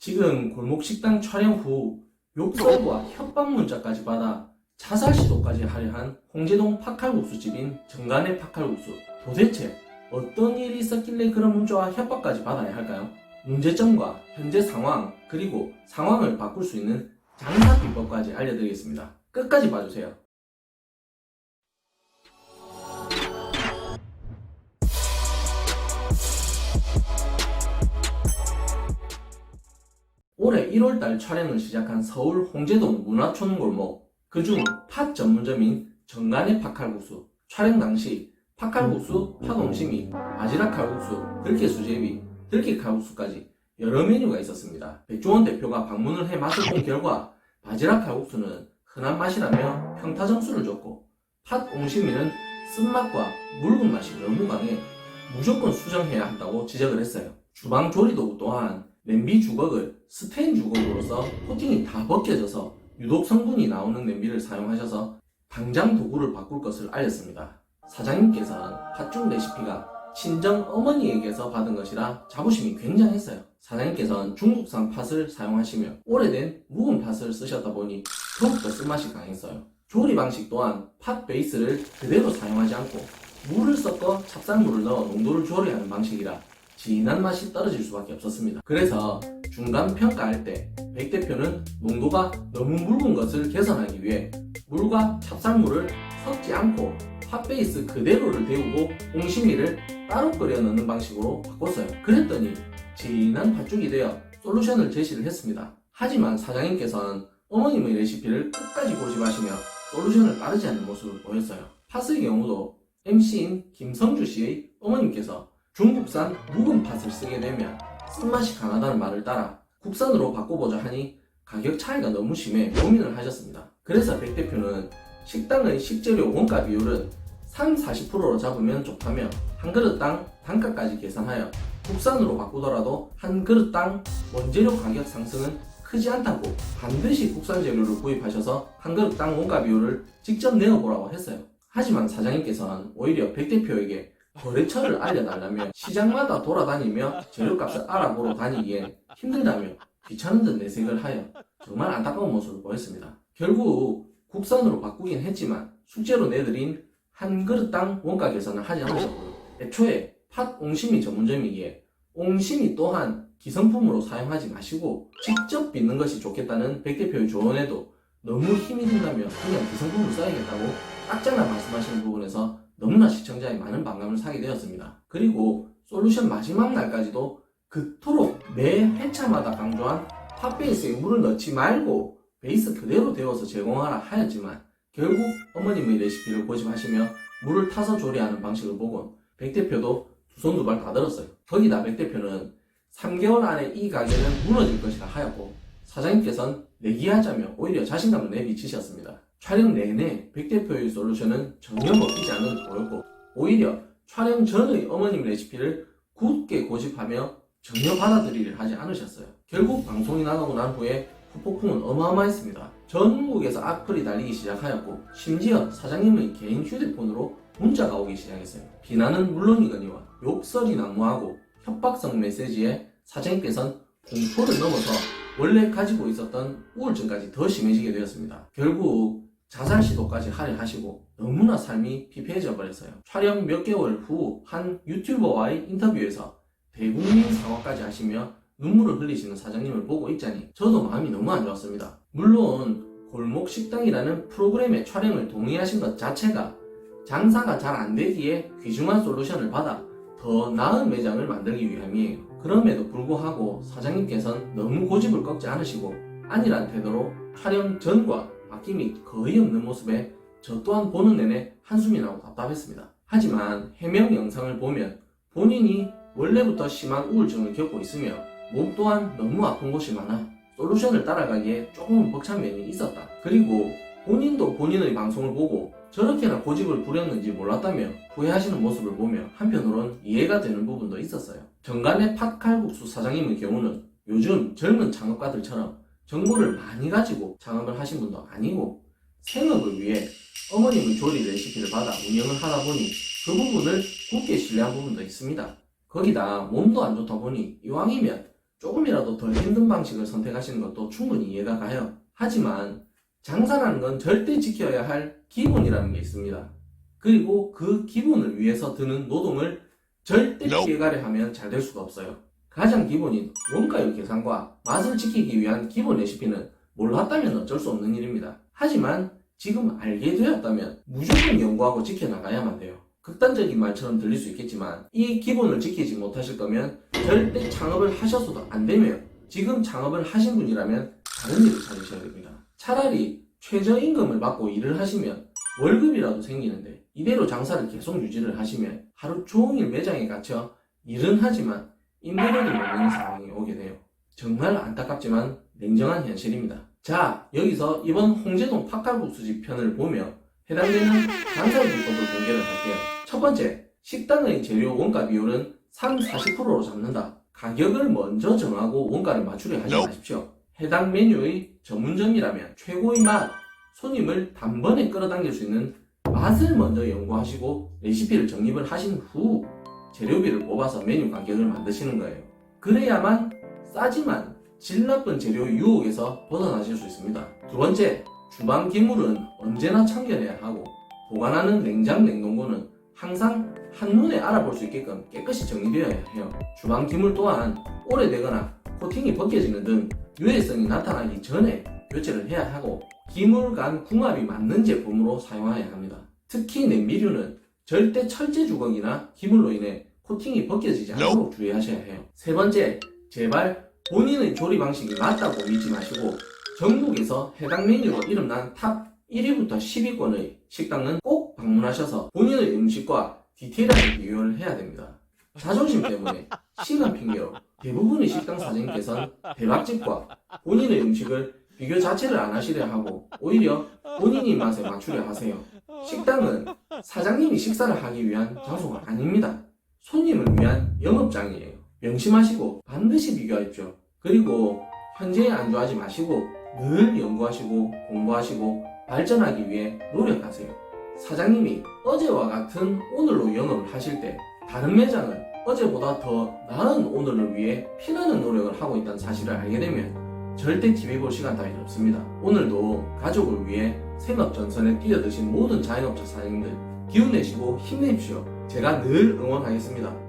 지금 골목식당 촬영 후 욕설과 협박 문자까지 받아 자살 시도까지 하려 한 홍제동 팥칼국수집인 정간의 팥칼국수. 도대체 어떤 일이 있었길래 그런 문자와 협박까지 받아야 할까요? 문제점과 현재 상황, 그리고 상황을 바꿀 수 있는 장사 비법까지 알려드리겠습니다. 끝까지 봐주세요. 올해 1월달 촬영을 시작한 서울 홍제동 문화촌 골목, 그중 팥 전문점인 정간의 팥칼국수. 촬영 당시 팥칼국수, 팥옹심이, 바지락 칼국수, 들깨 수제비, 들깨 칼국수까지 여러 메뉴가 있었습니다. 백종원 대표가 방문을 해 맛을 본 결과 바지락 칼국수는 흔한 맛이라며 평타 점수를 줬고, 팥옹심이는 쓴맛과 묽은 맛이 너무 강해 무조건 수정해야 한다고 지적을 했어요. 주방 조리도구 또한 냄비 주걱을 스테인 주걱으로서 코팅이 다 벗겨져서 유독 성분이 나오는 냄비를 사용하셔서 당장 도구를 바꿀 것을 알렸습니다. 사장님께서는 팥죽 레시피가 친정 어머니에게서 받은 것이라 자부심이 굉장했어요. 사장님께서는 중국산 팥을 사용하시며 오래된 묵은 팥을 쓰셨다 보니 더욱더 쓴맛이 강했어요. 조리 방식 또한 팥 베이스를 그대로 사용하지 않고 물을 섞어 찹쌀물을 넣어 농도를 조리하는 방식이라 진한 맛이 떨어질 수밖에 없었습니다. 그래서 중간 평가할 때 백 대표는 농도가 너무 묽은 것을 개선하기 위해 물과 찹쌀물을 섞지 않고 팥베이스 그대로를 데우고 옹심이를 따로 끓여 넣는 방식으로 바꿨어요. 그랬더니 진한 팥죽이 되어 솔루션을 제시를 했습니다. 하지만 사장님께서는 어머님의 레시피를 끝까지 고집하시며 솔루션을 따르지 않는 모습을 보였어요. 팥의 경우도 MC인 김성주 씨의 어머님께서 중국산 묵은 팥을 쓰게 되면 쓴맛이 강하다는 말을 따라 국산으로 바꿔보자 하니 가격 차이가 너무 심해 고민을 하셨습니다. 그래서 백 대표는 식당의 식재료 원가 비율은 30-40%로 잡으면 좋다며 한 그릇당 단가까지 계산하여 국산으로 바꾸더라도 한 그릇당 원재료 가격 상승은 크지 않다고 반드시 국산 재료를 구입하셔서 한 그릇당 원가 비율을 직접 내어보라고 했어요. 하지만 사장님께서는 오히려 백 대표에게 거래처를 알려달라며 시장마다 돌아다니며 재료값을 알아보러 다니기엔 힘들다며 귀찮은 듯 내색을 하여 정말 안타까운 모습을 보였습니다. 결국 국산으로 바꾸긴 했지만 숙제로 내드린 한 그릇당 원가 계산을 하지 않으셨고요. 애초에 팥 옹심이 전문점이기에 옹심이 또한 기성품으로 사용하지 마시고 직접 빚는 것이 좋겠다는 백 대표의 조언에도 너무 힘이 든다며 그냥 기성품을 써야겠다고 딱잘라 말씀하시는 부분에서 너무나 시청자의 많은 반감을 사게 되었습니다. 그리고 솔루션 마지막 날까지도 그토록 매 회차마다 강조한 팥베이스에 물을 넣지 말고 베이스 그대로 데워서 제공하라 하였지만 결국 어머님의 레시피를 고집하시며 물을 타서 조리하는 방식을 보곤 백 대표도 두 손 두 발 다 들었어요. 거기다 백 대표는 3개월 안에 이 가게는 무너질 것이라 하였고 사장님께서는 내기하자며 오히려 자신감을 내비치셨습니다. 촬영 내내 백 대표의 솔루션은 전혀 먹히지 않는 듯 보였고 오히려 촬영 전의 어머님 레시피를 굳게 고집하며 전혀 받아들이려 하지 않으셨어요. 결국 방송이 나가고 난 후에 후폭풍은 어마어마했습니다. 전국에서 악플이 달리기 시작하였고 심지어 사장님의 개인 휴대폰으로 문자가 오기 시작했어요. 비난은 물론이거니와 욕설이 난무하고 협박성 메시지에 사장님께서는 공포를 넘어서 원래 가지고 있었던 우울증까지 더 심해지게 되었습니다. 결국 자살 시도까지 하려 하시고 너무나 삶이 피폐해져 버렸어요. 촬영 몇 개월 후 한 유튜버와의 인터뷰에서 대국민 사과까지 하시며 눈물을 흘리시는 사장님을 보고 있자니 저도 마음이 너무 안 좋았습니다. 물론 골목 식당이라는 프로그램의 촬영을 동의하신 것 자체가 장사가 잘 안 되기에 귀중한 솔루션을 받아 더 나은 매장을 만들기 위함이에요. 그럼에도 불구하고 사장님께서는 너무 고집을 꺾지 않으시고 안일한 태도로 촬영 전과 바뀜이 거의 없는 모습에 저 또한 보는 내내 한숨이 나고 답답했습니다. 하지만 해명 영상을 보면 본인이 원래부터 심한 우울증을 겪고 있으며 몸 또한 너무 아픈 곳이 많아 솔루션을 따라가기에 조금 벅찬 면이 있었다. 그리고 본인도 본인의 방송을 보고 저렇게나 고집을 부렸는지 몰랐다며 후회하시는 모습을 보며 한편으론 이해가 되는 부분도 있었어요. 정간의 팥칼국수 사장님의 경우는 요즘 젊은 창업가들처럼 정보를 많이 가지고 창업을 하신 분도 아니고 생업을 위해 어머님의 조리 레시피를 받아 운영을 하다 보니 그 부분을 굳게 신뢰한 부분도 있습니다. 거기다 몸도 안 좋다 보니 이왕이면 조금이라도 덜 힘든 방식을 선택하시는 것도 충분히 이해가 가요. 하지만 장사라는 건 절대 지켜야 할 기본이라는 게 있습니다. 그리고 그 기본을 위해서 드는 노동을 절대 피해가려 하면 잘 될 수가 없어요. 가장 기본인 원가율 계산과 맛을 지키기 위한 기본 레시피는 몰랐다면 어쩔 수 없는 일입니다. 하지만 지금 알게 되었다면 무조건 연구하고 지켜나가야만 돼요. 극단적인 말처럼 들릴 수 있겠지만 이 기본을 지키지 못하실 거면 절대 창업을 하셔서도 안 되며 지금 창업을 하신 분이라면 다른 일을 찾으셔야 됩니다. 차라리 최저임금을 받고 일을 하시면 월급이라도 생기는데 이대로 장사를 계속 유지를 하시면 하루 종일 매장에 갇혀 일은 하지만 임대료도 못 내는 상황이 오게 돼요. 정말 안타깝지만 냉정한 현실입니다. 자, 여기서 이번 홍제동 팥칼국수집 편을 보며 해당되는 장사 비법을 공개를 할게요. 첫 번째, 식당의 재료 원가 비율은 30-40%로 잡는다. 가격을 먼저 정하고 원가를 맞추려 하지 마십시오. 해당 메뉴의 전문점이라면 최고의 맛, 손님을 단번에 끌어당길 수 있는 맛을 먼저 연구하시고 레시피를 정립을 하신 후 재료비를 뽑아서 메뉴 가격을 만드시는 거예요. 그래야만 싸지만 질 나쁜 재료 유혹에서 벗어나실 수 있습니다. 두 번째, 주방 기물은 언제나 청결해야 하고 보관하는 냉장 냉동고는 항상 한눈에 알아볼 수 있게끔 깨끗이 정리되어야 해요. 주방 기물 또한 오래되거나 코팅이 벗겨지는 등 유해성이 나타나기 전에 교체를 해야 하고 기물 간 궁합이 맞는 제품으로 사용해야 합니다. 특히 냄비류는 절대 철제 주걱이나 기물로 인해 코팅이 벗겨지지 않도록 주의하셔야 해요. 세 번째, 제발 본인의 조리 방식이 맞다고 믿지 마시고 전국에서 해당 메뉴로 이름난 탑 1위부터 10위권의 식당은 꼭 방문하셔서 본인의 음식과 디테일하게 비교를 해야 됩니다. 자존심 때문에 시간 핑계로 대부분의 식당 사장님께서는 대박집과 본인의 음식을 비교 자체를 안 하시려 하고 오히려 본인의 맛에 맞추려 하세요. 식당은 사장님이 식사를 하기 위한 장소가 아닙니다. 손님을 위한 영업장이에요. 명심하시고 반드시 비교하십시오. 그리고 현재에 안주하지 마시고 늘 연구하시고 공부하시고 발전하기 위해 노력하세요. 사장님이 어제와 같은 오늘로 영업을 하실 때 다른 매장은 어제보다 더 나은 오늘을 위해 피나는 노력을 하고 있다는 사실을 알게 되면 절대 TV 볼 시간 따위는 없습니다. 오늘도 가족을 위해 생업 전선에 뛰어드신 모든 자영업자 사장님들 기운내시고 힘내십시오. 제가 늘 응원하겠습니다.